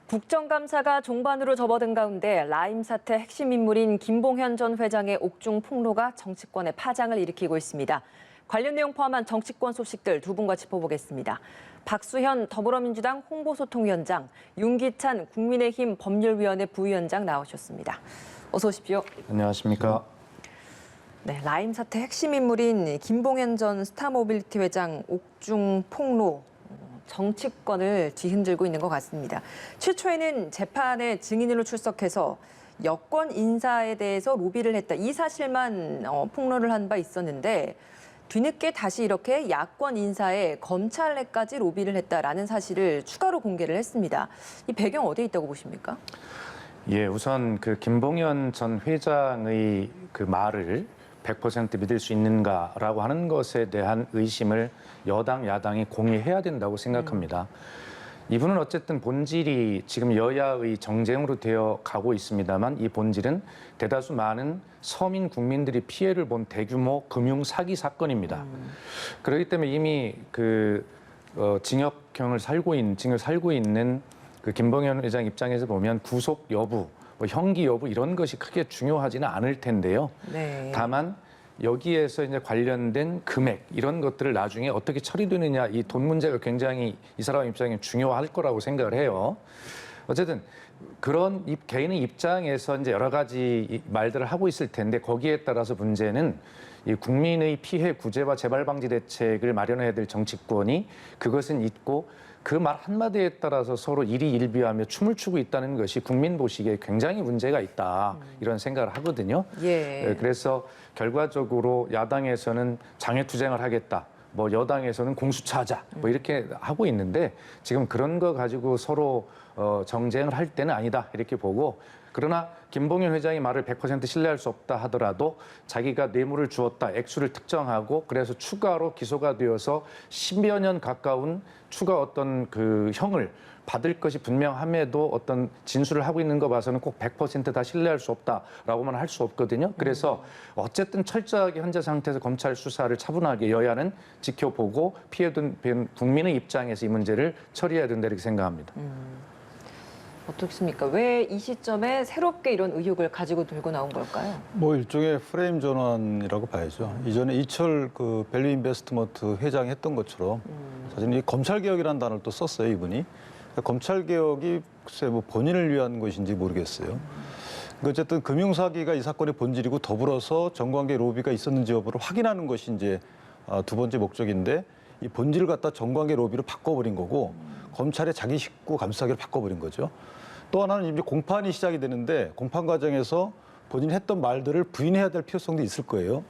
국정감사가 종반으로 접어든 가운데 라임 사태 핵심 인물인 김봉현 전 회장의 옥중 폭로가 정치권에 파장을 일으키고 있습니다. 관련 내용 포함한 정치권 소식들 두 분과 짚어보겠습니다. 박수현 더불어민주당 홍보소통위원장, 윤기찬 국민의힘 법률위원회 부위원장 나오셨습니다. 어서 오십시오. 안녕하십니까. 네, 라임 사태 핵심 인물인 김봉현 전 스타모빌리티 회장 옥중 폭로. 정치권을 뒤흔들고 있는 것 같습니다. 최초에는 재판에 증인으로 출석해서 여권 인사에 대해서 로비를 했다. 이 사실만 폭로를 한 바 있었는데 뒤늦게 다시 이렇게 야권 인사에 검찰에까지 로비를 했다라는 사실을 추가로 공개를 했습니다. 이 배경 어디에 있다고 보십니까? 예, 우선 그 김봉현 전 회장의 그 말을 100% 믿을 수 있는가라고 하는 것에 대한 의심을 여당, 야당이 공유해야 된다고 생각합니다. 이분은 어쨌든 본질이 지금 여야의 정쟁으로 되어 가고 있습니다만 이 본질은 대다수 많은 서민 국민들이 피해를 본 대규모 금융 사기 사건입니다. 그렇기 때문에 이미 징역을 살고 있는 그 김봉현 회장 입장에서 보면 구속 여부, 형기 여부 이런 것이 크게 중요하지는 않을 텐데요. 네. 다만 여기에서 이제 관련된 금액 이런 것들을 나중에 어떻게 처리되느냐 이 돈 문제가 굉장히 이 사람 입장에 중요할 거라고 생각을 해요. 어쨌든 그런 개인의 입장에서 이제 여러 가지 말들을 하고 있을 텐데 거기에 따라서 문제는 이 국민의 피해 구제와 재발 방지 대책을 마련해야 될 정치권이 그것은 있고 그 말 한마디에 따라서 서로 일희일비하며 춤을 추고 있다는 것이 국민 보시기에 굉장히 문제가 있다 이런 생각을 하거든요. 예. 그래서 결과적으로 야당에서는 장외투쟁을 하겠다. 뭐 여당에서는 공수처하자. 뭐 이렇게 하고 있는데 지금 그런 거 가지고 서로 정쟁을 할 때는 아니다 이렇게 보고 그러나 김봉현 회장의 말을 100% 신뢰할 수 없다 하더라도 자기가 뇌물을 주었다, 액수를 특정하고 그래서 추가로 기소가 되어서 10여 년 가까운 추가 어떤 그 형을 받을 것이 분명함에도 어떤 진술을 하고 있는 거 봐서는 꼭 100% 다 신뢰할 수 없다라고만 할 수 없거든요. 그래서 어쨌든 철저하게 현재 상태에서 검찰 수사를 차분하게 여야는 지켜보고 피해든 국민의 입장에서 이 문제를 처리해야 된다 이렇게 생각합니다. 어떻습니까? 왜 이 시점에 새롭게 이런 의혹을 가지고 들고 나온 걸까요? 뭐 일종의 프레임 전환이라고 봐야죠. 이전에 이철 그 밸류 인베스트먼트 회장이 했던 것처럼 사실은 이 검찰 개혁이라는 단어를 또 썼어요, 이분이. 검찰 개혁이 글쎄 뭐 본인을 위한 것인지 모르겠어요. 어쨌든 금융 사기가 이 사건의 본질이고 더불어서 정관계 로비가 있었는지 여부를 확인하는 것이 이제 두 번째 목적인데 이 본질을 갖다 정관계 로비로 바꿔버린 거고 검찰의 자기 식구 감싸기를 바꿔버린 거죠. 또 하나는 이제 공판이 시작이 되는데 공판 과정에서 본인이 했던 말들을 부인해야 될 필요성도 있을 거예요.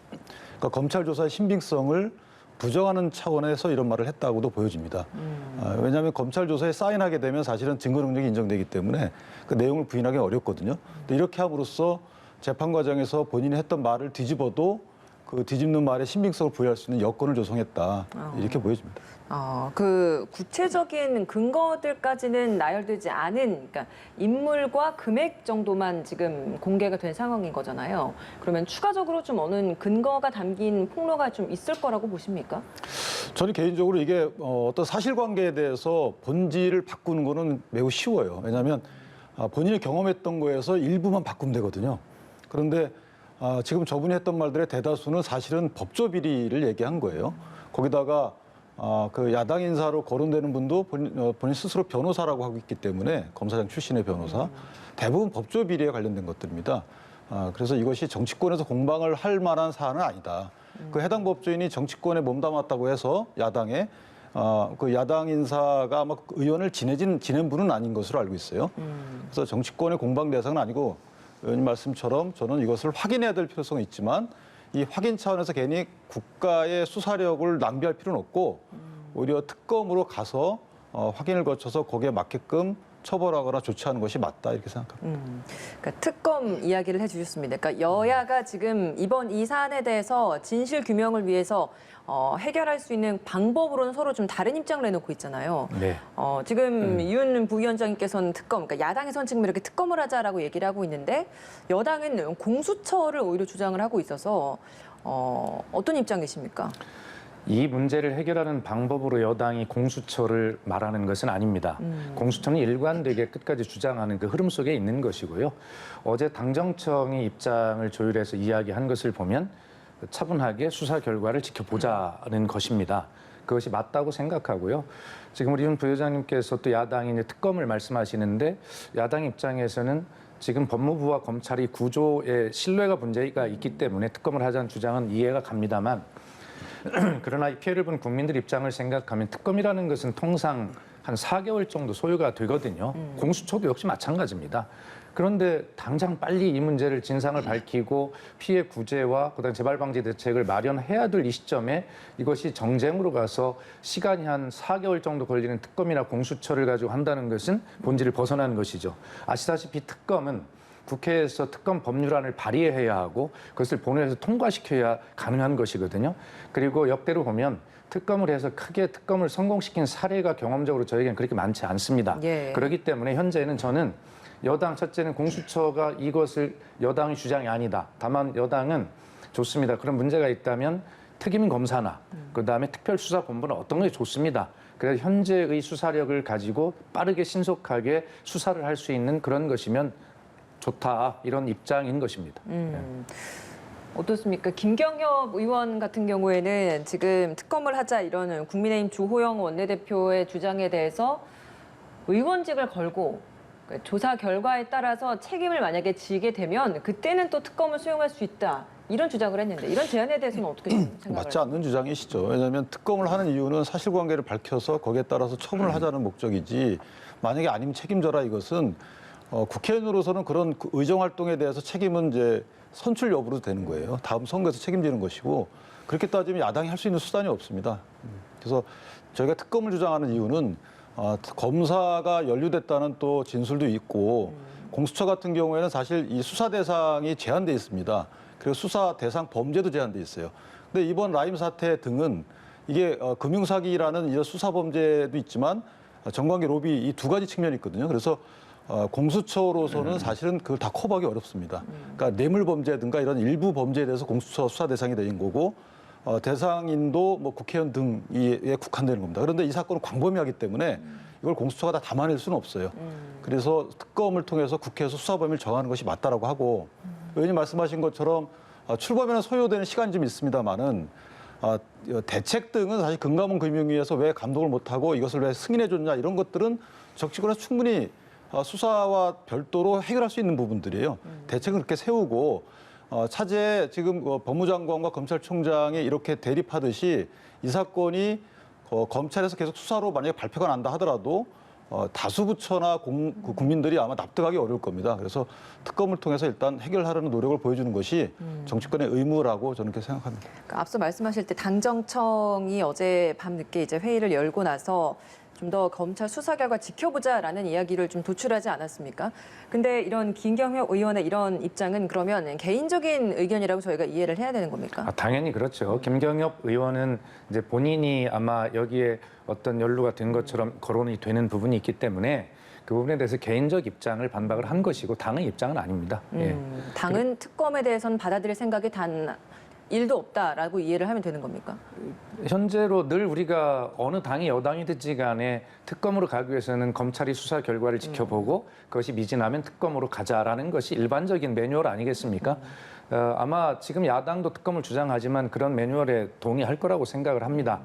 그러니까 검찰 조사의 신빙성을 부정하는 차원에서 이런 말을 했다고도 보여집니다. 왜냐하면 검찰 조사에 사인하게 되면 사실은 증거 능력이 인정되기 때문에 그 내용을 부인하기 어렵거든요. 근데 이렇게 함으로써 재판 과정에서 본인이 했던 말을 뒤집어도 그 뒤집는 말에 신빙성을 부여할 수 있는 여건을 조성했다. 이렇게 보여집니다. 그 구체적인 근거들까지는 나열되지 않은 그러니까 인물과 금액 정도만 지금 공개가 된 상황인 거잖아요. 그러면 추가적으로 좀 어느 근거가 담긴 폭로가 좀 있을 거라고 보십니까? 저는 개인적으로 이게 어떤 사실관계에 대해서 본질을 바꾸는 거는 매우 쉬워요. 왜냐하면 본인이 경험했던 거에서 일부만 바꾸면 되거든요. 그런데 지금 저분이 했던 말들의 대다수는 사실은 법조 비리를 얘기한 거예요. 거기다가 그 야당 인사로 거론되는 분도 본인 스스로 변호사라고 하고 있기 때문에 검사장 출신의 변호사 대부분 법조 비리에 관련된 것들입니다. 그래서 이것이 정치권에서 공방을 할 만한 사안은 아니다. 그 해당 법조인이 정치권에 몸담았다고 해서 야당에 그 야당 인사가 아마 의원을 지낸 분은 아닌 것으로 알고 있어요. 그래서 정치권의 공방 대상은 아니고 의원님 말씀처럼 저는 이것을 확인해야 될 필요성은 있지만 이 확인 차원에서 괜히 국가의 수사력을 낭비할 필요는 없고 오히려 특검으로 가서 확인을 거쳐서 거기에 맞게끔 처벌하거나 조치하는 것이 맞다 이렇게 생각합니다. 그러니까 특검 이야기를 해주셨습니다. 그러니까 여야가 지금 이번 이 사안에 대해서 진실 규명을 위해서 해결할 수 있는 방법으로는 서로 좀 다른 입장을 내놓고 있잖아요. 네. 지금 윤 부위원장님께서는 특검, 그러니까 야당에서는 지금 이렇게 특검을 하자라고 얘기를 하고 있는데 여당은 공수처를 오히려 주장을 하고 있어서 어떤 입장이십니까? 이 문제를 해결하는 방법으로 여당이 공수처를 말하는 것은 아닙니다. 공수처는 일관되게 끝까지 주장하는 그 흐름 속에 있는 것이고요. 어제 당정청이 입장을 조율해서 이야기한 것을 보면 차분하게 수사 결과를 지켜보자는 것입니다. 그것이 맞다고 생각하고요. 지금 우리 윤 부회장님께서 또 야당이 이제 특검을 말씀하시는데 야당 입장에서는 지금 법무부와 검찰이 구조에 신뢰가 문제가 있기 때문에 특검을 하자는 주장은 이해가 갑니다만 그러나 이 피해를 본 국민들 입장을 생각하면 특검이라는 것은 통상 한 4개월 정도 소요가 되거든요. 공수처도 역시 마찬가지입니다. 그런데 당장 빨리 이 문제를 진상을 밝히고 피해 구제와 그다음 재발 방지 대책을 마련해야 될 이 시점에 이것이 정쟁으로 가서 시간이 한 4개월 정도 걸리는 특검이나 공수처를 가지고 한다는 것은 본질을 벗어나는 것이죠. 아시다시피 특검은 국회에서 특검 법률안을 발의해야 하고 그것을 본회의에서 통과시켜야 가능한 것이거든요. 그리고 역대로 보면 특검을 해서 크게 특검을 성공시킨 사례가 경험적으로 저에게는 그렇게 많지 않습니다. 예. 그렇기 때문에 현재는 저는 여당 첫째는 공수처가 이것을 여당의 주장이 아니다. 다만 여당은 좋습니다. 그런 문제가 있다면 특임 검사나 그다음에 특별수사본부는 어떤 게 좋습니다. 그래서 현재의 수사력을 가지고 빠르게 신속하게 수사를 할 수 있는 그런 것이면 좋다 이런 입장인 것입니다. 어떻습니까? 김경협 의원 같은 경우에는 지금 특검을 하자 이런 국민의힘 주호영 원내대표의 주장에 대해서 의원직을 걸고 조사 결과에 따라서 책임을 만약에 지게 되면 그때는 또 특검을 수용할 수 있다. 이런 주장을 했는데 이런 제안에 대해서는 어떻게 생각을 맞지 않는 주장이시죠. 왜냐하면 특검을 하는 이유는 사실관계를 밝혀서 거기에 따라서 처분을 하자는 목적이지 만약에 아니면 책임져라 이것은 국회의원으로서는 그런 의정활동에 대해서 책임은 이제 선출 여부로 되는 거예요. 다음 선거에서 책임지는 것이고 그렇게 따지면 야당이 할 수 있는 수단이 없습니다. 그래서 저희가 특검을 주장하는 이유는 검사가 연루됐다는 또 진술도 있고 공수처 같은 경우에는 사실 이 수사 대상이 제한돼 있습니다. 그리고 수사 대상 범죄도 제한돼 있어요. 근데 이번 라임 사태 등은 이게 금융사기라는 이런 수사 범죄도 있지만 정관계 로비 이 두 가지 측면이 있거든요. 그래서 공수처로서는 사실은 그걸 다 커버하기 어렵습니다. 그러니까 뇌물범죄든가 이런 일부 범죄에 대해서 공수처 수사 대상이 되는 거고 대상인도 뭐 국회의원 등에 국한되는 겁니다. 그런데 이 사건은 광범위하기 때문에 이걸 공수처가 다 담아낼 수는 없어요. 그래서 특검을 통해서 국회에서 수사 범위를 정하는 것이 맞다라고 하고 의원님 말씀하신 것처럼 출범에는 소요되는 시간이 좀 있습니다만은 대책 등은 사실 금감원 금융위에서 왜 감독을 못하고 이것을 왜 승인해 줬냐 이런 것들은 정치권에서 충분히 수사와 별도로 해결할 수 있는 부분들이에요. 대책을 그렇게 세우고 차제에 지금 법무장관과 검찰총장이 이렇게 대립하듯이 이 사건이 검찰에서 계속 수사로 만약에 발표가 난다 하더라도 다수 부처나 국민들이 아마 납득하기 어려울 겁니다. 그래서 특검을 통해서 일단 해결하려는 노력을 보여주는 것이 정치권의 의무라고 저는 그렇게 생각합니다. 그러니까 앞서 말씀하실 때 당정청이 어제 밤늦게 이제 회의를 열고 나서 좀 더 검찰 수사 결과 지켜보자라는 이야기를 좀 도출하지 않았습니까? 근데 이런 김경협 의원의 이런 입장은 그러면 개인적인 의견이라고 저희가 이해를 해야 되는 겁니까? 당연히 그렇죠. 김경협 의원은 이제 본인이 아마 여기에 어떤 연루가 된 것처럼 거론이 되는 부분이 있기 때문에 그 부분에 대해서 개인적 입장을 반박을 한 것이고 당의 입장은 아닙니다. 예. 당은 특검에 대해서는 받아들일 생각이 단 1도 없다라고 이해를 하면 되는 겁니까? 현재로 늘 우리가 어느 당이 여당이 됐지 간에 특검으로 가기 위해서는 검찰이 수사 결과를 지켜보고 그것이 미진하면 특검으로 가자라는 것이 일반적인 매뉴얼 아니겠습니까? 아마 지금 야당도 특검을 주장하지만 그런 매뉴얼에 동의할 거라고 생각을 합니다.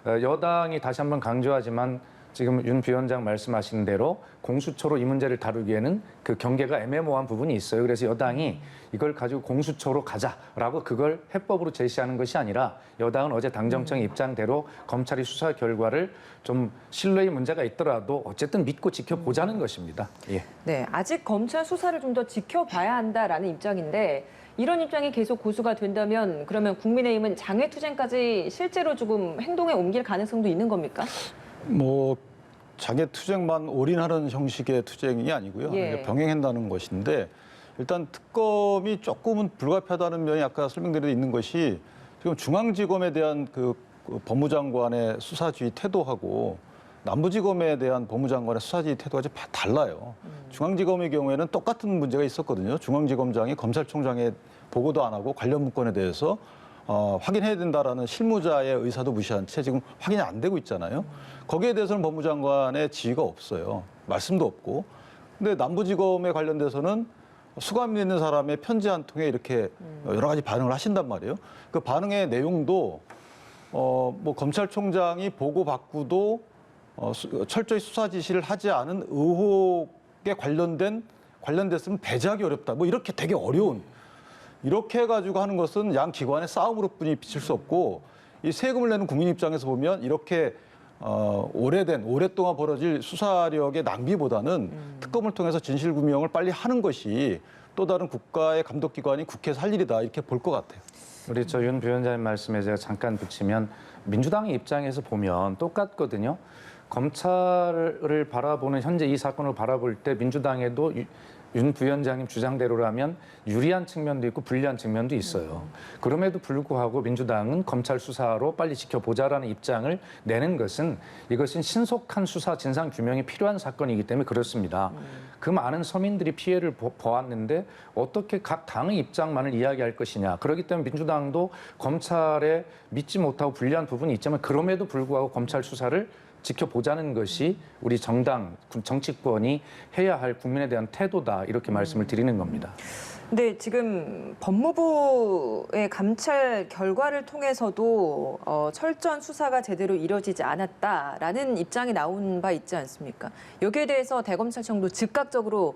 여당이 다시 한번 강조하지만 지금 윤 비원장 말씀하신 대로 공수처로 이 문제를 다루기에는 그 경계가 애매모호한 부분이 있어요. 그래서 여당이 이걸 가지고 공수처로 가자라고 그걸 해법으로 제시하는 것이 아니라 여당은 어제 당정청 입장대로 검찰이 수사 결과를 좀 신뢰의 문제가 있더라도 어쨌든 믿고 지켜보자는 것입니다. 예. 네, 아직 검찰 수사를 좀 더 지켜봐야 한다라는 입장인데 이런 입장이 계속 고수가 된다면 그러면 국민의힘은 장외투쟁까지 실제로 조금 행동에 옮길 가능성도 있는 겁니까? 뭐 장애 투쟁만 올인하는 형식의 투쟁이 아니고요. 예. 병행한다는 것인데 일단 특검이 조금은 불가피하다는 면이 아까 설명드린 있는 것이 지금 중앙지검에 대한 그 법무장관의 수사지휘 태도하고 남부지검에 대한 법무장관의 수사지휘 태도가 좀 달라요. 중앙지검의 경우에는 똑같은 문제가 있었거든요. 중앙지검장이 검찰총장에 보고도 안 하고 관련 문건에 대해서 확인해야 된다라는 실무자의 의사도 무시한 채 지금 확인이 안 되고 있잖아요. 거기에 대해서는 법무장관의 지위가 없어요. 말씀도 없고. 근데 남부지검에 관련돼서는 수감이 있는 사람의 편지 한 통에 이렇게 여러 가지 반응을 하신단 말이에요. 그 반응의 내용도 뭐 검찰총장이 보고받고도 철저히 수사 지시를 하지 않은 의혹에 관련됐으면 배제하기 어렵다. 뭐 이렇게 되게 어려운 이렇게 해가지고 하는 것은 양 기관의 싸움으로뿐이 비칠 수 없고 이 세금을 내는 국민 입장에서 보면 이렇게 오랫동안 벌어질 수사력의 낭비보다는 특검을 통해서 진실규명을 빨리 하는 것이 또 다른 국가의 감독기관이 국회에서 할 일이다 이렇게 볼 것 같아요. 우리 윤 부위원장님 말씀에 제가 잠깐 붙이면 민주당의 입장에서 보면 똑같거든요. 검찰을 바라보는 현재 이 사건을 바라볼 때 민주당에도 윤 부위원장님 주장대로라면 유리한 측면도 있고 불리한 측면도 있어요. 그럼에도 불구하고 민주당은 검찰 수사로 빨리 지켜보자라는 입장을 내는 것은 이것은 신속한 수사 진상 규명이 필요한 사건이기 때문에 그렇습니다. 그 많은 서민들이 피해를 보았는데 어떻게 각 당의 입장만을 이야기할 것이냐. 그렇기 때문에 민주당도 검찰에 믿지 못하고 불리한 부분이 있지만 그럼에도 불구하고 검찰 수사를 지켜보자는 것이 우리 정당, 정치권이 해야 할 국민에 대한 태도다 이렇게 말씀을 드리는 겁니다. 근데 지금 법무부의 감찰 결과를 통해서도 철저한 수사가 제대로 이뤄지지 않았다라는 입장이 나온 바 있지 않습니까? 여기에 대해서 대검찰청도 즉각적으로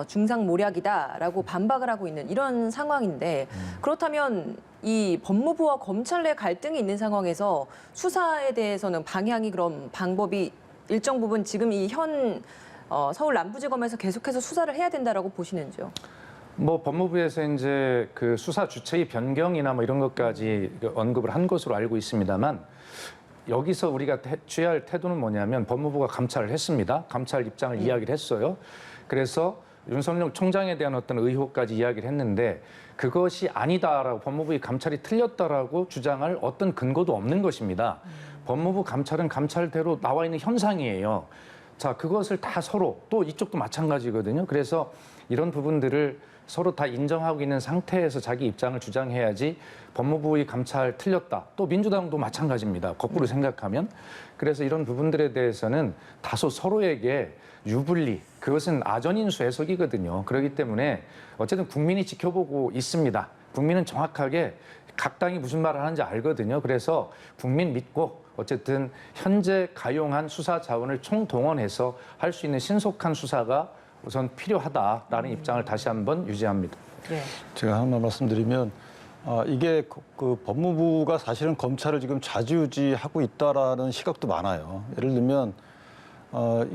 중상모략이다라고 반박을 하고 있는 이런 상황인데 그렇다면 이 법무부와 검찰 내 갈등이 있는 상황에서 수사에 대해서는 방향이 그럼 방법이 일정 부분 지금 이 현 서울 남부지검에서 계속해서 수사를 해야 된다라고 보시는지요? 뭐 법무부에서 이제 그 수사 주체의 변경이나 뭐 이런 것까지 언급을 한 것으로 알고 있습니다만 여기서 우리가 취해야 할 태도는 뭐냐면 법무부가 감찰을 했습니다. 감찰 입장을 이야기를 했어요. 그래서 윤석열 총장에 대한 어떤 의혹까지 이야기를 했는데 그것이 아니다라고 법무부의 감찰이 틀렸다라고 주장할 어떤 근거도 없는 것입니다. 법무부 감찰은 감찰대로 나와 있는 현상이에요. 자, 그것을 다 서로 또 이쪽도 마찬가지거든요. 그래서 이런 부분들을 서로 다 인정하고 있는 상태에서 자기 입장을 주장해야지 법무부의 감찰 틀렸다. 또 민주당도 마찬가지입니다. 거꾸로 생각하면. 그래서 이런 부분들에 대해서는 다소 서로에게 유불리, 그것은 아전인수 해석이거든요. 그렇기 때문에 어쨌든 국민이 지켜보고 있습니다. 국민은 정확하게 각 당이 무슨 말을 하는지 알거든요. 그래서 국민 믿고 어쨌든 현재 가용한 수사 자원을 총동원해서 할 수 있는 신속한 수사가 우선 필요하다라는 입장을 다시 한번 유지합니다. 네. 제가 하나만 말씀드리면 이게 그 법무부가 사실은 검찰을 지금 좌지우지하고 있다라는 시각도 많아요. 예를 들면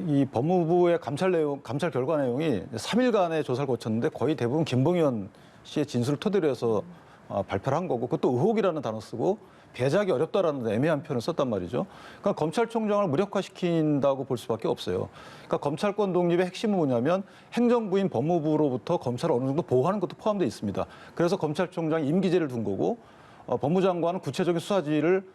이 법무부의 감찰 결과 내용이 3일간의 조사를 거쳤는데 거의 대부분 김봉현 씨의 진술을 토대로 해서 발표를 한 거고 그것도 의혹이라는 단어 쓰고 배제하기 어렵다라는 애매한 표현을 썼단 말이죠. 그러니까 검찰총장을 무력화시킨다고 볼 수밖에 없어요. 그러니까 검찰권 독립의 핵심은 뭐냐면 행정부인 법무부로부터 검찰을 어느 정도 보호하는 것도 포함되어 있습니다. 그래서 검찰총장이 임기제를 둔 거고 법무장관은 구체적인 수사지휘를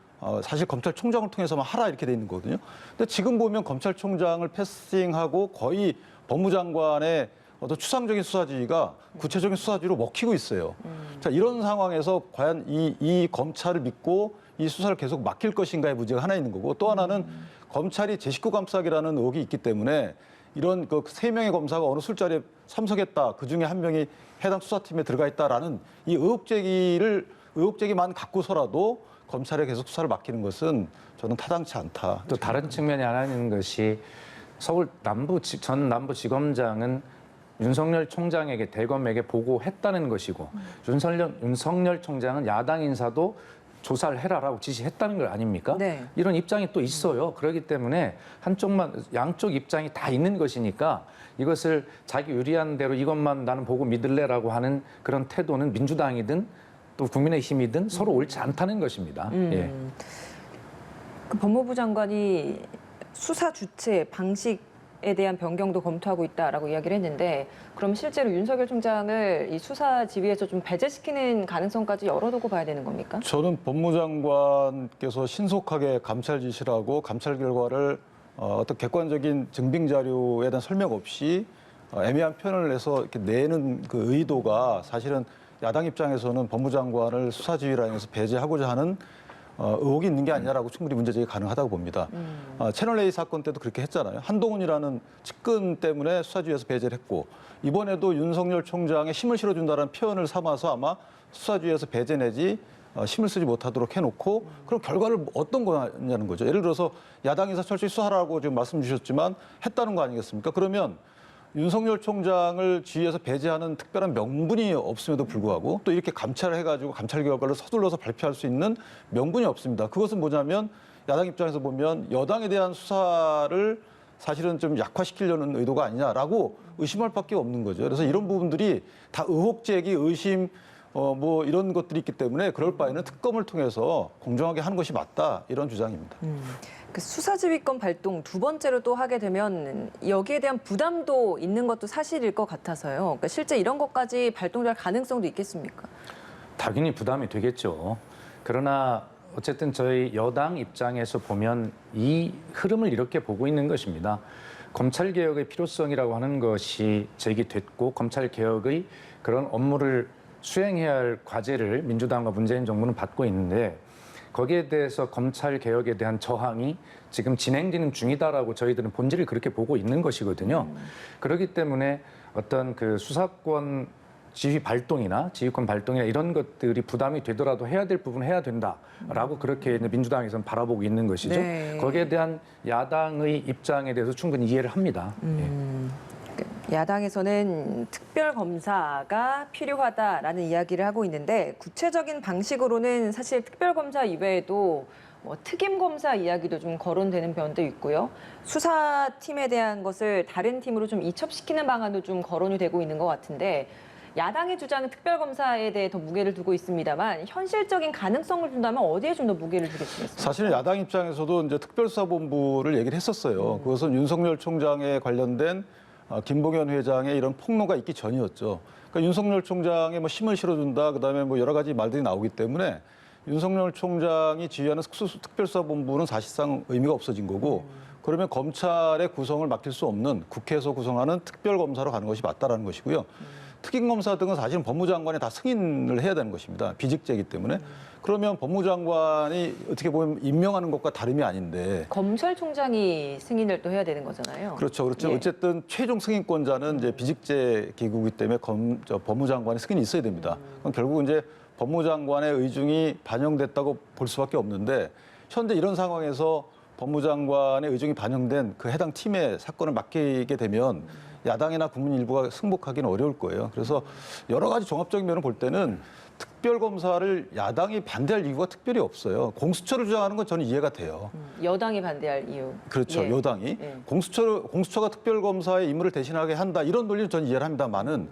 사실 검찰총장을 통해서만 하라 이렇게 돼 있는 거거든요. 근데 지금 보면 검찰총장을 패싱하고 거의 법무장관의 어떤 추상적인 수사지휘가 구체적인 수사지휘로 먹히고 있어요. 자, 이런 상황에서 과연 이 검찰을 믿고 이 수사를 계속 맡길 것인가의 문제가 하나 있는 거고 또 하나는 검찰이 제 식구 감싸기라는 의혹이 있기 때문에 이런 그 3명의 검사가 어느 술자리에 참석했다. 그중에 한 명이 해당 수사팀에 들어가 있다라는 이 의혹제기만 갖고서라도 검찰에 계속 수사를 맡기는 것은 저는 타당치 않다. 또 다른 측면이 하나 있는 것이 서울 전 남부지검장은 윤석열 총장에게 대검에게 보고했다는 것이고 윤석열 총장은 야당 인사도 조사를 해라라고 지시했다는 걸 아닙니까? 네. 이런 입장이 또 있어요. 그렇기 때문에 양쪽 입장이 다 있는 것이니까 이것을 자기 유리한 대로 이것만 나는 보고 믿을래라고 하는 그런 태도는 민주당이든 또 국민의힘이든 서로 옳지 않다는 것입니다. 예. 그 법무부 장관이 수사 주체 방식에 대한 변경도 검토하고 있다라고 이야기를 했는데 그럼 실제로 윤석열 총장을 이 수사 지휘에서 좀 배제시키는 가능성까지 열어두고 봐야 되는 겁니까? 저는 법무장관께서 신속하게 감찰 지시를 하고 감찰 결과를 어떤 객관적인 증빙 자료에 대한 설명 없이 애매한 표현을 해서 이렇게 내는 그 의도가 사실은 야당 입장에서는 법무장관을 수사지휘 라인에서 배제하고자 하는 의혹이 있는 게 아니냐라고 충분히 문제제기 가능하다고 봅니다. 채널A 사건 때도 그렇게 했잖아요. 한동훈이라는 측근 때문에 수사지휘에서 배제를 했고 이번에도 윤석열 총장의 힘을 실어준다는 표현을 삼아서 아마 수사지휘에서 배제 내지 힘을 쓰지 못하도록 해놓고 그럼 결과를 어떤 거냐는 거죠. 예를 들어서 야당에서 철저히 수사하라고 지금 말씀 주셨지만 했다는 거 아니겠습니까? 그러면 윤석열 총장을 지휘에서 배제하는 특별한 명분이 없음에도 불구하고 또 이렇게 감찰을 해가지고 감찰 결과를 서둘러서 발표할 수 있는 명분이 없습니다. 그것은 뭐냐면 야당 입장에서 보면 여당에 대한 수사를 사실은 좀 약화시키려는 의도가 아니냐라고 의심할 밖에 없는 거죠. 그래서 이런 부분들이 다 의혹 제기, 의심, 뭐 이런 것들이 있기 때문에 그럴 바에는 특검을 통해서 공정하게 하는 것이 맞다 이런 주장입니다. 그 수사지휘권 발동 두 번째로 또 하게 되면 여기에 대한 부담도 있는 것도 사실일 것 같아서요. 그러니까 실제 이런 것까지 발동될 가능성도 있겠습니까? 당연히 부담이 되겠죠. 그러나 어쨌든 저희 여당 입장에서 보면 이 흐름을 이렇게 보고 있는 것입니다. 검찰개혁의 필요성이라고 하는 것이 제기됐고 검찰개혁의 그런 업무를 수행해야 할 과제를 민주당과 문재인 정부는 받고 있는데 거기에 대해서 검찰개혁에 대한 저항이 지금 진행되는 중이다라고 저희들은 본질을 그렇게 보고 있는 것이거든요. 그렇기 때문에 어떤 그 수사권 지휘 발동이나 지휘권 발동이나 이런 것들이 부담이 되더라도 해야 될 부분은 해야 된다라고 그렇게 민주당에서는 바라보고 있는 것이죠. 네. 거기에 대한 야당의 입장에 대해서 충분히 이해를 합니다. 야당에서는 특별검사가 필요하다라는 이야기를 하고 있는데 구체적인 방식으로는 사실 특별검사 이외에도 뭐 특임검사 이야기도 좀 거론되는 면도 있고요. 수사팀에 대한 것을 다른 팀으로 좀 이첩시키는 방안도 좀 거론이 되고 있는 것 같은데 야당의 주장은 특별검사에 대해 더 무게를 두고 있습니다만 현실적인 가능성을 둔다면 어디에 좀 더 무게를 두겠습니까? 사실은 야당 입장에서도 이제 특별수사본부를 얘기를 했었어요. 그것은 윤석열 총장에 관련된 김봉현 회장의 이런 폭로가 있기 전이었죠. 그러니까 윤석열 총장에 뭐 힘을 실어준다, 그다음에 뭐 여러 가지 말들이 나오기 때문에 윤석열 총장이 지휘하는 특별수사본부는 사실상 의미가 없어진 거고, 그러면 검찰의 구성을 맡길 수 없는 국회에서 구성하는 특별검사로 가는 것이 맞다라는 것이고요. 특임검사 등은 사실은 법무장관이 다 승인을 해야 되는 것입니다. 비직제이기 때문에. 그러면 법무장관이 어떻게 보면 임명하는 것과 다름이 아닌데. 검찰총장이 승인을 또 해야 되는 거잖아요. 그렇죠. 그렇죠. 예. 어쨌든 최종 승인권자는 이제 비직제 기구이기 때문에 법무장관의 승인이 있어야 됩니다. 그럼 결국 이제 법무장관의 의중이 반영됐다고 볼 수밖에 없는데 현재 이런 상황에서 법무장관의 의중이 반영된 그 해당 팀에 사건을 맡기게 되면 야당이나 국민 일부가 승복하기는 어려울 거예요. 그래서 여러 가지 종합적인 면을 볼 때는 특별검사를 야당이 반대할 이유가 특별히 없어요. 공수처를 주장하는 건 저는 이해가 돼요. 여당이 반대할 이유. 그렇죠. 예. 여당이. 예. 공수처가 특별검사의 임무를 대신하게 한다. 이런 논리는 저는 이해를 합니다만은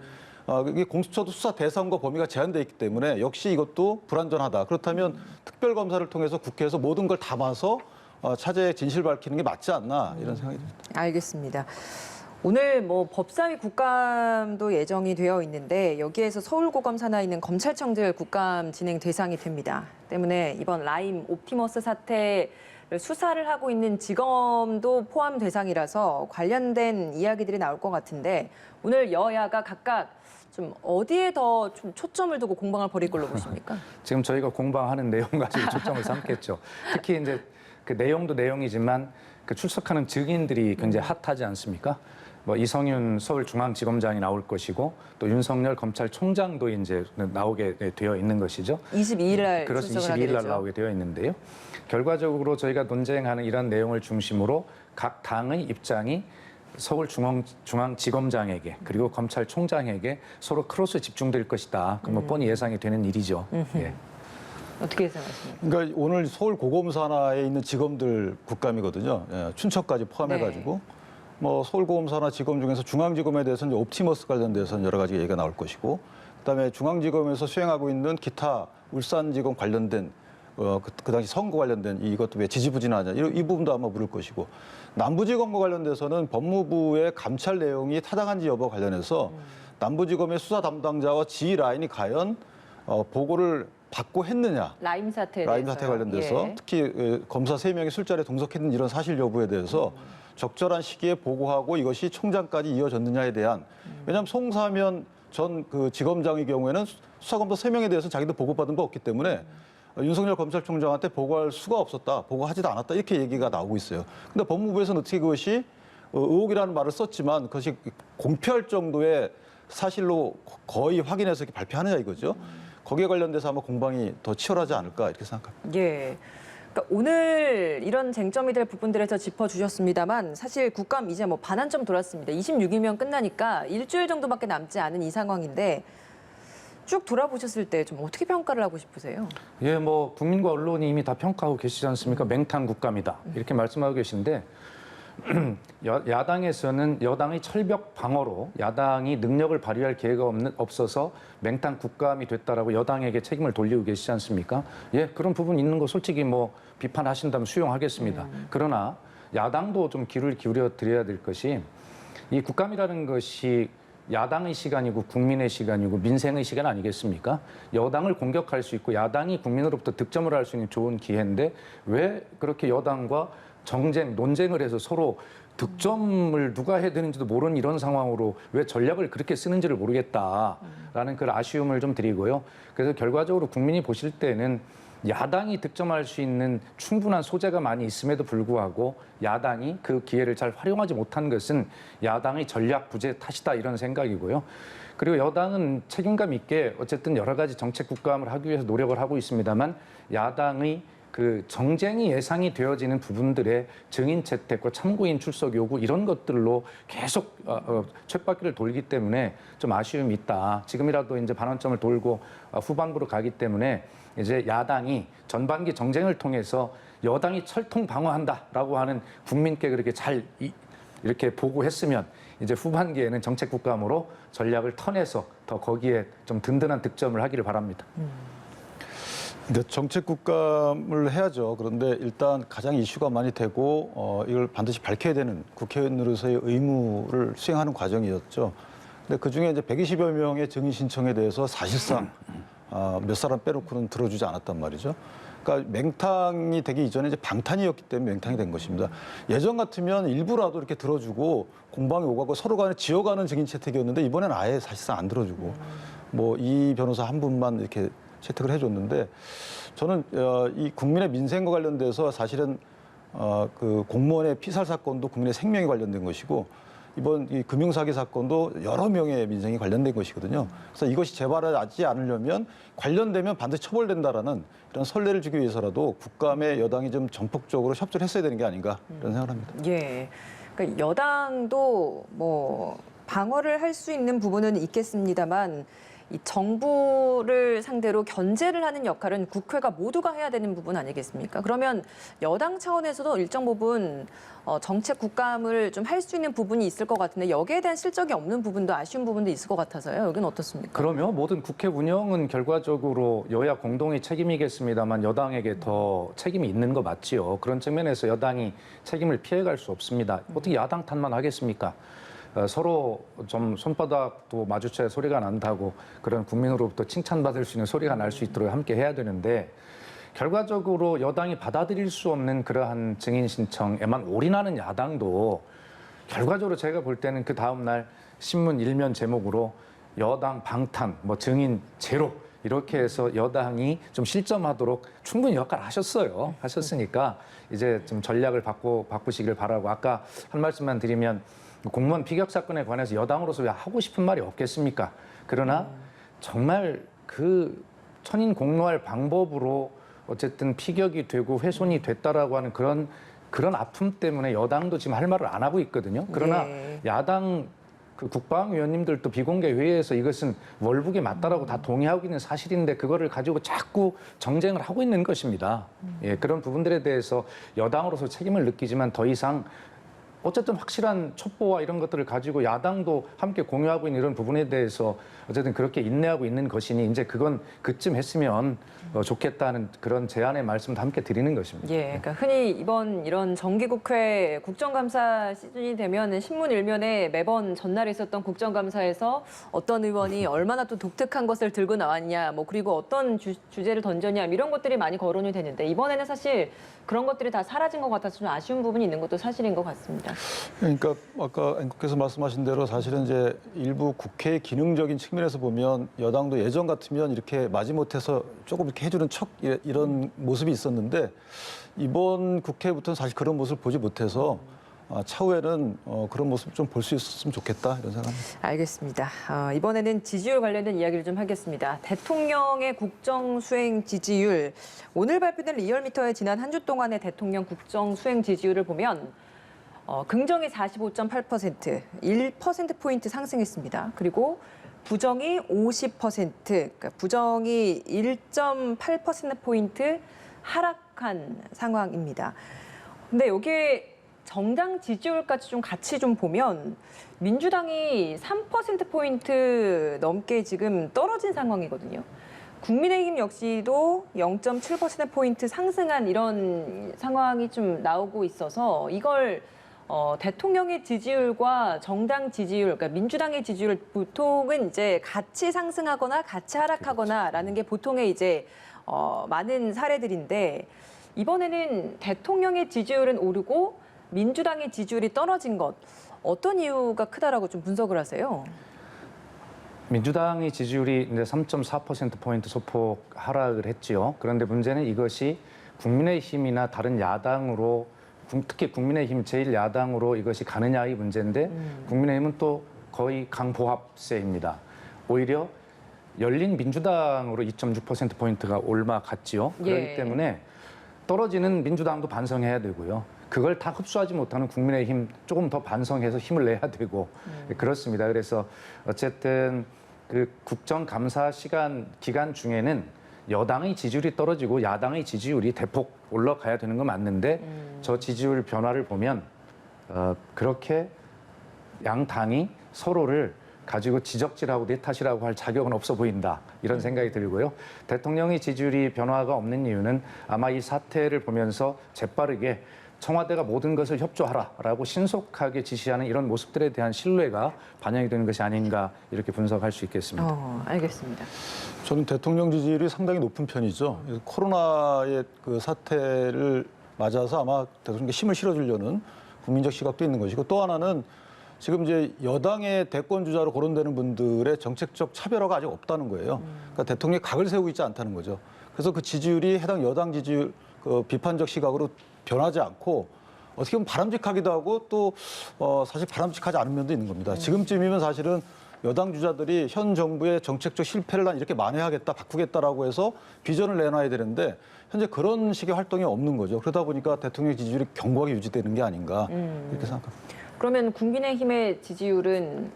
이게 공수처도 수사 대상과 범위가 제한되어 있기 때문에 역시 이것도 불완전하다. 그렇다면 특별검사를 통해서 국회에서 모든 걸 담아서 차제의 진실 밝히는 게 맞지 않나 이런 생각이 듭니다. 알겠습니다. 오늘 뭐 법사위 국감도 예정이 되어 있는데 여기에서 서울고검 산하에 있는 검찰청들 국감 진행 대상이 됩니다. 때문에 이번 라임 옵티머스 사태를 수사를 하고 있는 지검도 포함 대상이라서 관련된 이야기들이 나올 것 같은데 오늘 여야가 각각 좀 어디에 더 좀 초점을 두고 공방을 벌일 걸로 보십니까? 지금 저희가 공방하는 내용 가지고 초점을 삼겠죠. 특히 이제 그 내용도 내용이지만 그 출석하는 증인들이 굉장히 핫하지 않습니까? 뭐 이성윤 서울중앙지검장이 나올 것이고 또 윤석열 검찰총장도 이제 나오게 되어 있는 것이죠. 22일 날 그렇습니다. 출석을 하게 22일 날 되죠. 나오게 되어 있는데요. 결과적으로 저희가 논쟁하는 이런 내용을 중심으로 각 당의 입장이 서울중앙지검장에게 그리고 검찰총장에게 서로 크로스 집중될 것이다. 그뭐 뻔히 예상이 되는 일이죠. 예. 어떻게 예상하십니까? 그러니까 오늘 서울 고검 산하에 있는 지검들 국감이거든요. 예, 춘천까지 포함해가지고 네. 뭐 서울 고검 산하 지검 중에서 중앙지검에 대해서는 이제 옵티머스 관련돼서는 여러 가지 얘기가 나올 것이고, 그다음에 중앙지검에서 수행하고 있는 기타 울산지검 관련된 그 당시 선거 관련된 이것도 왜 지지부진하냐 이 부분도 아마 물을 것이고, 남부지검과 관련돼서는 법무부의 감찰 내용이 타당한지 여부 관련해서 남부지검의 수사 담당자와 지휘 라인이 과연 보고를 받고 했느냐. 라임 사태 관련돼서 예. 특히 검사 3명이 술자리에 동석했는 이런 사실 여부에 대해서 적절한 시기에 보고하고 이것이 총장까지 이어졌느냐에 대한, 왜냐하면 송사면 전 그 지검장의 경우에는 수사검사 3명에 대해서 자기도 보고받은 바 없기 때문에 윤석열 검찰총장한테 보고할 수가 없었다, 보고하지도 않았다 이렇게 얘기가 나오고 있어요. 근데 법무부에서는 어떻게 그것이 의혹이라는 말을 썼지만 그것이 공표할 정도의 사실로 거의 확인해서 이렇게 발표하느냐 이거죠. 거기에 관련돼서 아마 공방이 더 치열하지 않을까 이렇게 생각합니다. 예. 그러니까 오늘 이런 쟁점이 될 부분들에서 짚어주셨습니다만 사실 국감 이제 뭐 반환점 돌았습니다. 26일이면 끝나니까 일주일 정도밖에 남지 않은 이 상황인데 쭉 돌아보셨을 때 좀 어떻게 평가를 하고 싶으세요? 예, 뭐 국민과 언론이 이미 다 평가하고 계시지 않습니까? 맹탕 국감이다 이렇게 말씀하고 계신데 야당에서는 여당의 철벽 방어로 야당이 능력을 발휘할 기회가 없어서 맹탕 국감이 됐다라고 여당에게 책임을 돌리고 계시지 않습니까? 예, 그런 부분 있는 거 솔직히 뭐 비판하신다면 수용하겠습니다. 그러나 야당도 좀 귀를 기울여 드려야 될 것이 이 국감이라는 것이 야당의 시간이고 국민의 시간이고 민생의 시간 아니겠습니까? 여당을 공격할 수 있고 야당이 국민으로부터 득점을 할 수 있는 좋은 기회인데 왜 그렇게 여당과 정쟁, 논쟁을 해서 서로 득점을 누가 해야 되는지도 모르는 이런 상황으로 왜 전략을 그렇게 쓰는지를 모르겠다라는 그런 아쉬움을 좀 드리고요. 그래서 결과적으로 국민이 보실 때는 야당이 득점할 수 있는 충분한 소재가 많이 있음에도 불구하고 야당이 그 기회를 잘 활용하지 못한 것은 야당의 전략 부재 탓이다 이런 생각이고요. 그리고 여당은 책임감 있게 어쨌든 여러 가지 정책 국감을 하기 위해서 노력을 하고 있습니다만 야당의 그 정쟁이 예상이 되어지는 부분들의 증인 채택과 참고인 출석 요구 이런 것들로 계속 쳇바퀴를 돌기 때문에 좀 아쉬움이 있다. 지금이라도 이제 반환점을 돌고 후반부로 가기 때문에 이제 야당이 전반기 정쟁을 통해서 여당이 철통 방어한다라고 하는 국민께 그렇게 잘 이렇게 보고했으면 이제 후반기에는 정책 국감으로 전략을 터내서 더 거기에 좀 든든한 득점을 하기를 바랍니다. 근데 정책 국감을 해야죠. 그런데 일단 가장 이슈가 많이 되고 이걸 반드시 밝혀야 되는 국회의원으로서의 의무를 수행하는 과정이었죠. 근데 그중에 이제 120여 명의 증인 신청에 대해서 사실상 몇 사람 빼놓고는 들어주지 않았단 말이죠. 그러니까 맹탕이 되기 이전에 이제 방탄이었기 때문에 맹탕이 된 것입니다. 예전 같으면 일부라도 이렇게 들어주고 공방이 오가고 서로 간에 지어가는 증인 채택이었는데 이번엔 아예 사실상 안 들어주고 뭐 이 변호사 한 분만 이렇게 채택을 해줬는데 저는 이 국민의 민생과 관련돼서 사실은 그 공무원의 피살 사건도 국민의 생명에 관련된 것이고 이번 이 금융사기 사건도 여러 명의 민생이 관련된 것이거든요. 그래서 이것이 재발하지 않으려면 관련되면 반드시 처벌된다라는 이런 선례를 주기 위해서라도 국감에 여당이 좀 전폭적으로 협조를 했어야 되는 게 아닌가 이런 생각을 합니다. 예. 그러니까 여당도 뭐 방어를 할 수 있는 부분은 있겠습니다만 이 정부를 상대로 견제를 하는 역할은 국회가 모두가 해야 되는 부분 아니겠습니까? 그러면 여당 차원에서도 일정 부분 정책 국감을 좀 할 수 있는 부분이 있을 것 같은데 여기에 대한 실적이 없는 부분도 아쉬운 부분도 있을 것 같아서요. 여기는 어떻습니까? 그러면 모든 국회 운영은 결과적으로 여야 공동의 책임이겠습니다만 여당에게 더 책임이 있는 거 맞지요. 그런 측면에서 여당이 책임을 피해갈 수 없습니다. 어떻게 야당 탓만 하겠습니까? 서로 좀 손바닥도 마주쳐야 소리가 난다고 그런 국민으로부터 칭찬받을 수 있는 소리가 날 수 있도록 함께 해야 되는데 결과적으로 여당이 받아들일 수 없는 그러한 증인 신청에만 올인하는 야당도 결과적으로 제가 볼 때는 그 다음 날 신문 일면 제목으로 여당 방탄, 뭐 증인 제로 이렇게 해서 여당이 좀 실점하도록 충분히 역할을 하셨으니까 이제 좀 전략을 바꾸시길 바라고 아까 한 말씀만 드리면 공무원 피격 사건에 관해서 여당으로서 왜 하고 싶은 말이 없겠습니까? 그러나 정말 그 천인 공노할 방법으로 어쨌든 피격이 되고 훼손이 됐다라고 하는 그런 아픔 때문에 여당도 지금 할 말을 안 하고 있거든요. 그러나 야당 그 국방위원님들도 비공개 회의에서 이것은 월북에 맞다라고 다 동의하고 있는 사실인데 그거를 가지고 자꾸 정쟁을 하고 있는 것입니다. 예, 그런 부분들에 대해서 여당으로서 책임을 느끼지만 더 이상 어쨌든 확실한 첩보와 이런 것들을 가지고 야당도 함께 공유하고 있는 이런 부분에 대해서 어쨌든 그렇게 인내하고 있는 것이니 이제 그건 그쯤 했으면 좋겠다는 그런 제안의 말씀도 함께 드리는 것입니다. 예, 그러니까 흔히 이번 이런 정기국회 국정감사 시즌이 되면 신문 일면에 매번 전날에 있었던 국정감사에서 어떤 의원이 얼마나 또 독특한 것을 들고 나왔냐, 뭐 그리고 어떤 주제를 던졌냐 이런 것들이 많이 거론이 되는데 이번에는 사실 그런 것들이 다 사라진 것 같아서 좀 아쉬운 부분이 있는 것도 사실인 것 같습니다. 그러니까 아까 앵커께서 말씀하신 대로 사실은 이제 일부 국회의 기능적인 측면에서 보면 여당도 예전 같으면 이렇게 마지못해서 조금 이렇게 해주는 척 이런 모습이 있었는데 이번 국회부터는 사실 그런 모습을 보지 못해서 차후에는 그런 모습 좀 볼 수 있었으면 좋겠다 이런 생각합니다. 알겠습니다. 이번에는 지지율 관련된 이야기를 좀 하겠습니다. 대통령의 국정 수행 지지율, 오늘 발표된 리얼미터의 지난 한 주 동안의 대통령 국정 수행 지지율을 보면 긍정이 45.8%, 1%포인트 상승했습니다. 그리고 부정이 50%, 그러니까 부정이 1.8%포인트 하락한 상황입니다. 근데 여기에 정당 지지율까지 좀 같이 좀 보면 민주당이 3%포인트 넘게 지금 떨어진 상황이거든요. 국민의힘 역시도 0.7%포인트 상승한 이런 상황이 좀 나오고 있어서 이걸 대통령의 지지율과 정당 지지율, 그러니까 민주당의 지지율 보통은 이제 같이 상승하거나 같이 하락하거나라는 게 보통의 이제 많은 사례들인데 이번에는 대통령의 지지율은 오르고 민주당의 지지율이 떨어진 것 어떤 이유가 크다라고 좀 분석을 하세요? 민주당의 지지율이 이제 3.4%포인트 소폭 하락을 했지요. 그런데 문제는 이것이 국민의힘이나 다른 야당으로 특히 국민의힘 제1야당으로 이것이 가느냐의 문제인데 국민의힘은 또 거의 강보합세입니다. 오히려 열린 민주당으로 2.6%포인트가 올라갔지요. 그렇기 때문에 떨어지는 민주당도 반성해야 되고요. 그걸 다 흡수하지 못하는 국민의힘 조금 더 반성해서 힘을 내야 되고 그렇습니다. 그래서 어쨌든 그 국정감사 기간 중에는 여당의 지지율이 떨어지고 야당의 지지율이 대폭 올라가야 되는 건 맞는데 저 지지율 변화를 보면 그렇게 양 당이 서로를 가지고 지적질하고 내 탓이라고 할 자격은 없어 보인다 이런 생각이 들고요. 대통령의 지지율이 변화가 없는 이유는 아마 이 사태를 보면서 재빠르게 청와대가 모든 것을 협조하라라고 신속하게 지시하는 이런 모습들에 대한 신뢰가 반영이 되는 것이 아닌가 이렇게 분석할 수 있겠습니다. 알겠습니다. 저는 대통령 지지율이 상당히 높은 편이죠. 코로나의 그 사태를 맞아서 아마 대통령께 힘을 실어주려는 국민적 시각도 있는 것이고 또 하나는 지금 이제 여당의 대권 주자로 거론되는 분들의 정책적 차별화가 아직 없다는 거예요. 그러니까 대통령이 각을 세우고 있지 않다는 거죠. 그래서 그 지지율이 해당 여당 지지율 그 비판적 시각으로 변하지 않고 어떻게 보면 바람직하기도 하고 또 사실 바람직하지 않은 면도 있는 겁니다. 지금쯤이면 사실은 여당 주자들이 현 정부의 정책적 실패를 난 이렇게 만회하겠다, 바꾸겠다라고 해서 비전을 내놔야 되는데 현재 그런 식의 활동이 없는 거죠. 그러다 보니까 대통령 지지율이 견고하게 유지되는 게 아닌가 이렇게 생각합니다. 그러면 국민의힘의 지지율은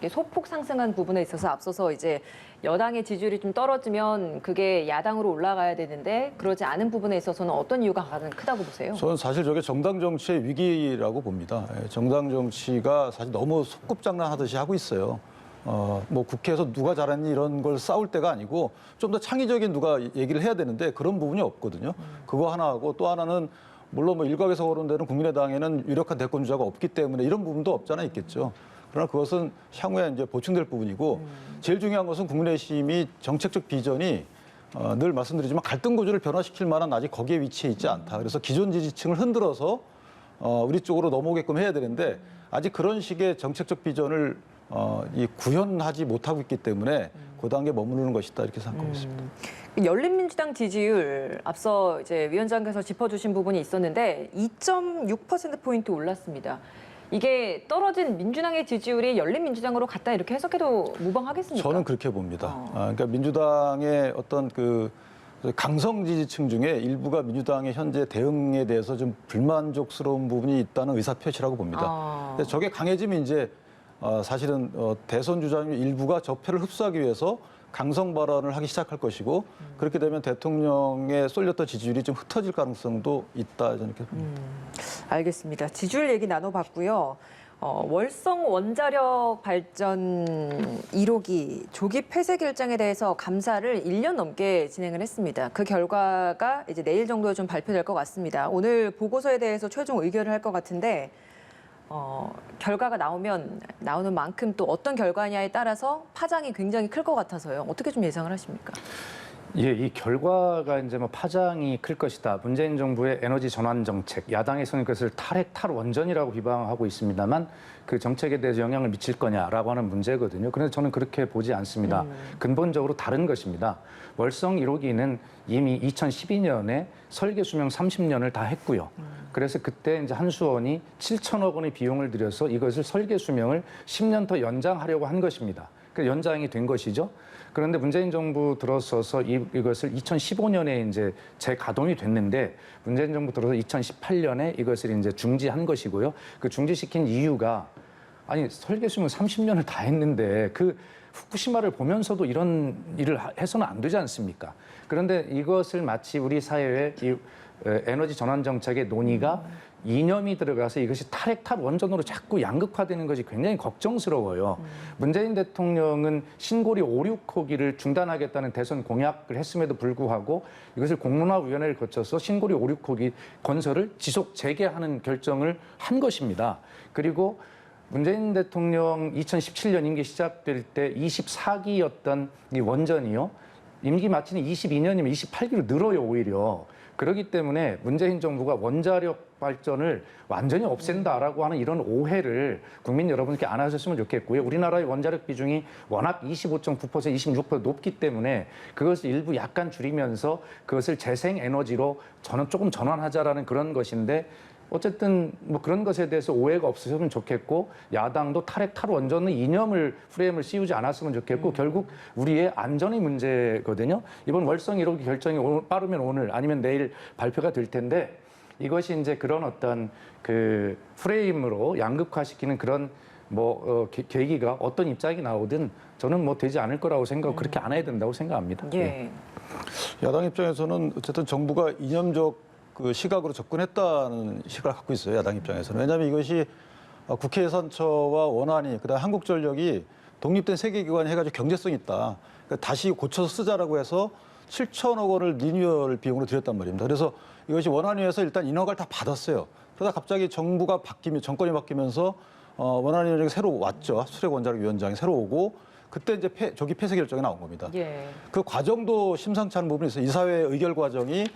소폭 상승한 부분에 있어서 앞서서 이제 여당의 지지율이 좀 떨어지면 그게 야당으로 올라가야 되는데 그러지 않은 부분에 있어서는 어떤 이유가 가장 크다고 보세요? 저는 사실 저게 정당 정치의 위기라고 봅니다. 정당 정치가 사실 너무 소꿉장난하듯이 하고 있어요. 뭐 국회에서 누가 잘했니 이런 걸 싸울 때가 아니고 좀 더 창의적인 누가 얘기를 해야 되는데 그런 부분이 없거든요. 그거 하나 하고 또 하나는 물론 뭐 일각에서 거론되는 국민의당에는 유력한 대권 주자가 없기 때문에 이런 부분도 없잖아 있겠죠. 그러나 그것은 향후에 이제 보충될 부분이고 제일 중요한 것은 국민의힘이 정책적 비전이 늘 말씀드리지만 갈등 구조를 변화시킬 만한 아직 거기에 위치해 있지 않다. 그래서 기존 지지층을 흔들어서 우리 쪽으로 넘어오게끔 해야 되는데 아직 그런 식의 정책적 비전을 구현하지 못하고 있기 때문에 그 단계에 머무르는 것이다 이렇게 생각하고 있습니다. 열린민주당 지지율 앞서 이제 위원장께서 짚어주신 부분이 있었는데 2.6%포인트 올랐습니다. 이게 떨어진 민주당의 지지율이 열린민주당으로 갔다 이렇게 해석해도 무방하겠습니까? 저는 그렇게 봅니다. 그러니까 민주당의 어떤 그 강성 지지층 중에 일부가 민주당의 현재 대응에 대해서 좀 불만족스러운 부분이 있다는 의사표시라고 봅니다. 근데 저게 강해지면 이제 사실은 대선 주자 일부가 저 표를 흡수하기 위해서 강성 발언을 하기 시작할 것이고 그렇게 되면 대통령에 쏠렸던 지지율이 좀 흩어질 가능성도 있다 저는 이렇게 봅니다. 알겠습니다. 지지율 얘기 나눠봤고요. 월성 원자력 발전 1호기 조기 폐쇄 결정에 대해서 감사를 1년 넘게 진행을 했습니다. 그 결과가 이제 내일 정도에 좀 발표될 것 같습니다. 오늘 보고서에 대해서 최종 의결을 할 것 같은데 결과가 나오는 만큼 또 어떤 결과냐에 따라서 파장이 굉장히 클 것 같아서요. 어떻게 좀 예상을 하십니까? 예, 이 결과가 이제 뭐 파장이 클 것이다. 문재인 정부의 에너지 전환 정책, 야당에서는 그것을 탈원전이라고 비방하고 있습니다만 그 정책에 대해서 영향을 미칠 거냐라고 하는 문제거든요. 그래서 저는 그렇게 보지 않습니다. 근본적으로 다른 것입니다. 월성 1호기는 이미 2012년에 설계 수명 30년을 다 했고요. 그래서 그때 이제 한수원이 7천억 원의 비용을 들여서 이것을 설계 수명을 10년 더 연장하려고 한 것입니다. 그 연장이 된 것이죠. 그런데 문재인 정부 들어서서 이것을 2015년에 이제 재가동이 됐는데 문재인 정부 들어서 2018년에 이것을 이제 중지한 것이고요. 그 중지시킨 이유가 아니 설계 수명 30년을 다 했는데 그 후쿠시마를 보면서도 이런 일을 해서는 안 되지 않습니까? 그런데 이것을 마치 우리 사회의 이 에너지 전환 정책의 논의가 이념이 들어가서 이것이 탈원전으로 자꾸 양극화되는 것이 굉장히 걱정스러워요. 문재인 대통령은 신고리 5, 6호기를 중단하겠다는 대선 공약을 했음에도 불구하고 이것을 공론화위원회를 거쳐서 신고리 5, 6호기 건설을 지속 재개하는 결정을 한 것입니다. 그리고 문재인 대통령 2017년 임기 시작될 때 24기였던 이 원전이요. 임기 마치는 22년이면 28기로 늘어요, 오히려. 그렇기 때문에 문재인 정부가 원자력 발전을 완전히 없앤다라고 하는 이런 오해를 국민 여러분께 안 하셨으면 좋겠고요. 우리나라의 원자력 비중이 워낙 25.9%, 26% 높기 때문에 그것을 일부 약간 줄이면서 그것을 재생에너지로 저는 조금 전환하자라는 그런 것인데 어쨌든 뭐 그런 것에 대해서 오해가 없으셨으면 좋겠고 야당도 탈원전의 이념을 프레임을 씌우지 않았으면 좋겠고 결국 우리의 안전의 문제거든요. 이번 월성 1호기 결정이 빠르면 오늘 아니면 내일 발표가 될 텐데 이것이 이제 그런 어떤 그 프레임으로 양극화시키는 그런 계기가 어떤 입장이 나오든 저는 뭐 되지 않을 거라고 생각하고 그렇게 안 해야 된다고 생각합니다. 예. 야당 입장에서는 어쨌든 정부가 이념적 그 시각으로 접근했다는 시각을 갖고 있어요. 야당 입장에서는. 왜냐하면 이것이 국회 예산처와 원안이 그다음 한국전력이 독립된 세계기관이 해가지고 경제성이 있다. 그러니까 다시 고쳐서 쓰자라고 해서 7천억 원을 리뉴얼 비용으로 들였단 말입니다. 그래서 이것이 원안위에서 일단 인허가를 다 받았어요. 그러다 갑자기 정부가 정권이 바뀌면서 원안위원장이 새로 왔죠. 수력원자력위원장이 새로 오고 그때 이제 조기 폐쇄 결정이 나온 겁니다. 예. 그 과정도 심상치 않은 부분이 있어요. 이사회 의결 과정이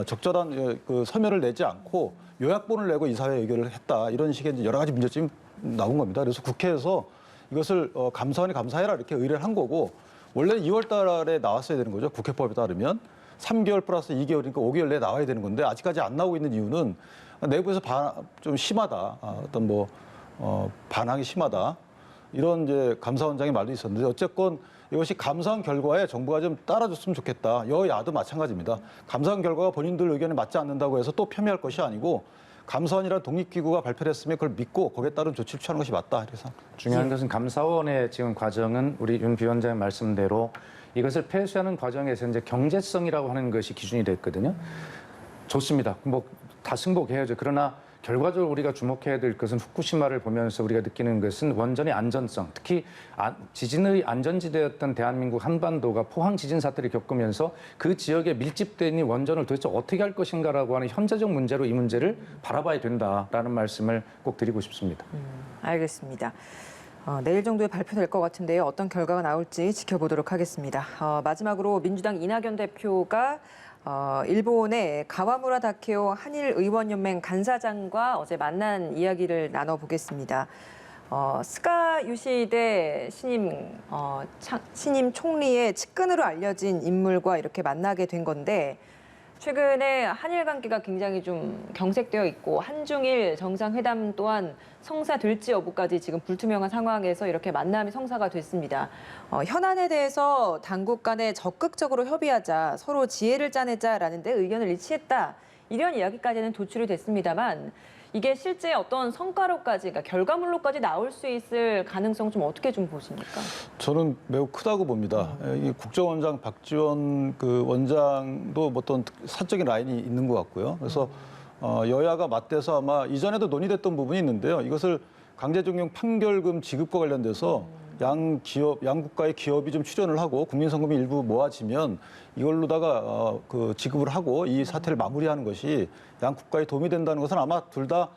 적절한 그 서면을 내지 않고 요약본을 내고 이사회 의결을 했다. 이런 식의 이제 여러 가지 문제점이 나온 겁니다. 그래서 국회에서 이것을 감사원이 감사해라 이렇게 의뢰를 한 거고 원래 2월 달에 나왔어야 되는 거죠. 국회법에 따르면 3개월 플러스 2개월이니까 5개월 내에 나와야 되는 건데 아직까지 안 나오고 있는 이유는 내부에서 좀 심하다. 어떤 반항이 심하다. 이런 이제 감사원장의 말도 있었는데 어쨌건 이것이 감사원 결과에 정부가 좀 따라줬으면 좋겠다. 여야도 마찬가지입니다. 감사원 결과가 본인들 의견에 맞지 않는다고 해서 또 폄훼할 것이 아니고 감사원이라는 독립기구가 발표를 했으면 그걸 믿고 거기에 따른 조치를 취하는 것이 맞다. 그래서 중요한 것은 감사원의 지금 과정은 우리 윤 비원장의 말씀대로 이것을 폐쇄하는 과정에서 이제 경제성이라고 하는 것이 기준이 됐거든요. 좋습니다. 다 승복해야죠. 그러나 결과적으로 우리가 주목해야 될 것은 후쿠시마를 보면서 우리가 느끼는 것은 원전의 안전성, 특히 지진의 안전지대였던 대한민국 한반도가 포항 지진 사태를 겪으면서 그 지역에 밀집된 이 원전을 도대체 어떻게 할 것인가라고 하는 현재적 문제로 이 문제를 바라봐야 된다라는 말씀을 꼭 드리고 싶습니다. 알겠습니다. 내일 정도에 발표될 것 같은데요. 어떤 결과가 나올지 지켜보도록 하겠습니다. 마지막으로 민주당 이낙연 대표가 일본의 가와무라 다케오 한일의원연맹 간사장과 어제 만난 이야기를 나눠보겠습니다. 스가 요시히데 신임 총리의 측근으로 알려진 인물과 이렇게 만나게 된 건데 최근에 한일 관계가 굉장히 좀 경색되어 있고 한중일 정상회담 또한 성사될지 여부까지 지금 불투명한 상황에서 이렇게 만남이 성사가 됐습니다. 현안에 대해서 당국 간에 적극적으로 협의하자, 서로 지혜를 짜내자라는 데 의견을 일치했다. 이런 이야기까지는 도출이 됐습니다만 이게 실제 어떤 성과로까지, 그러니까 결과물로까지 나올 수 있을 가능성 좀 어떻게 좀 보십니까? 저는 매우 크다고 봅니다. 이 국정원장 박지원 그 원장도 어떤 사적인 라인이 있는 것 같고요. 그래서 여야가 맞대서 아마 이전에도 논의됐던 부분이 있는데요. 이것을 강제징용 판결금 지급과 관련돼서 양 국가의 기업이 좀 출연을 하고 국민성금이 일부 모아지면 이걸로다가 그 지급을 하고 이 사태를 마무리하는 것이 양 국가에 도움이 된다는 것은 아마 둘 다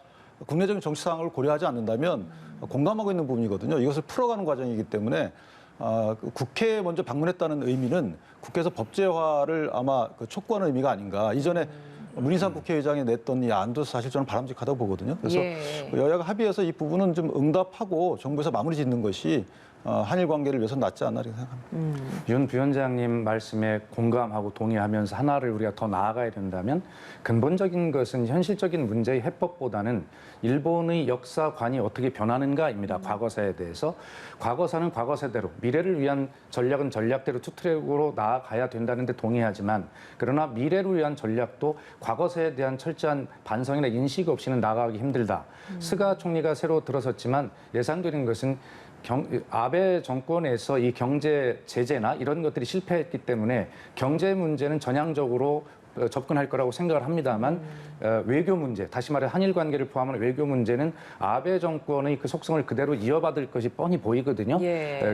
국내적인 정치 상황을 고려하지 않는다면 공감하고 있는 부분이거든요. 이것을 풀어가는 과정이기 때문에 그 국회에 먼저 방문했다는 의미는 국회에서 법제화를 아마 촉구하는 의미가 아닌가. 이전에 문희상 국회의장이 냈던 이 안도 사실 저는 바람직하다고 보거든요. 그래서 여야가 합의해서 이 부분은 좀 응답하고 정부에서 마무리 짓는 것이 한일 관계를 위해서는 낫지 않나 이렇게 생각합니다. 윤 부위원장님 말씀에 공감하고 동의하면서 하나를 우리가 더 나아가야 된다면 근본적인 것은 현실적인 문제의 해법보다는 일본의 역사관이 어떻게 변하는가입니다. 과거사에 대해서. 과거사는 과거사대로 미래를 위한 전략은 전략대로 투트랙으로 나아가야 된다는 데 동의하지만 그러나 미래를 위한 전략도 과거사에 대한 철저한 반성이나 인식 없이는 나아가기 힘들다. 스가 총리가 새로 들어섰지만 예상되는 것은 아베 정권에서 이 경제 제재나 이런 것들이 실패했기 때문에 경제 문제는 전향적으로 접근할 거라고 생각을 합니다만 외교 문제, 다시 말해 한일 관계를 포함한 외교 문제는 아베 정권의 그 속성을 그대로 이어받을 것이 뻔히 보이거든요.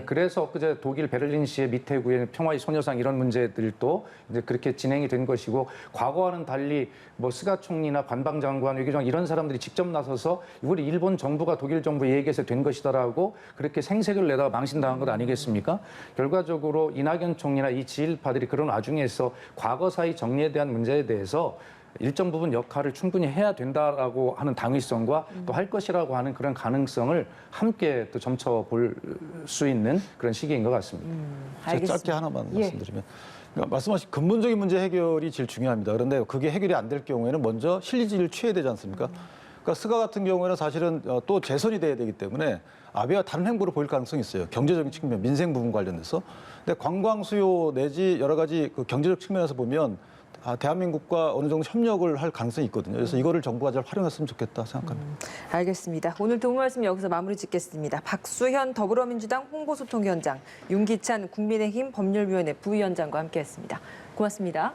그래서 엊그제 독일 베를린시의 미테구의 평화의 소녀상 이런 문제들도 이제 그렇게 진행이 된 것이고 과거와는 달리 뭐 스가 총리나 관방장관, 외교장 이런 사람들이 직접 나서서 이걸 일본 정부가 독일 정부 얘기해서 된 것이다라고 그렇게 생색을 내다가 망신당한 것 아니겠습니까? 결과적으로 이낙연 총리나 이 지일파들이 그런 와중에서 과거사의 정리에 대한 문제에 대해서 일정 부분 역할을 충분히 해야 된다라고 하는 당위성과 또 할 것이라고 하는 그런 가능성을 함께 또 점쳐 볼 수 있는 그런 시기인 것 같습니다. 제가 짧게 하나만 말씀드리면 그러니까 말씀하신 근본적인 문제 해결이 제일 중요합니다. 그런데 그게 해결이 안 될 경우에는 먼저 실리지를 취해야 되지 않습니까? 그러니까 스가 같은 경우에는 사실은 또 재선이 돼야 되기 때문에 아베와 다른 행보를 보일 가능성이 있어요. 경제적인 측면, 민생 부분 관련해서. 근데 관광 수요 내지 여러 가지 그 경제적 측면에서 보면 대한민국과 어느 정도 협력을 할 가능성이 있거든요. 그래서 이거를 정부가 잘 활용했으면 좋겠다 생각합니다. 알겠습니다. 오늘 도움 말씀 여기서 마무리 짓겠습니다. 박수현 더불어민주당 홍보소통위원장, 윤기찬 국민의힘 법률위원회 부위원장과 함께했습니다. 고맙습니다.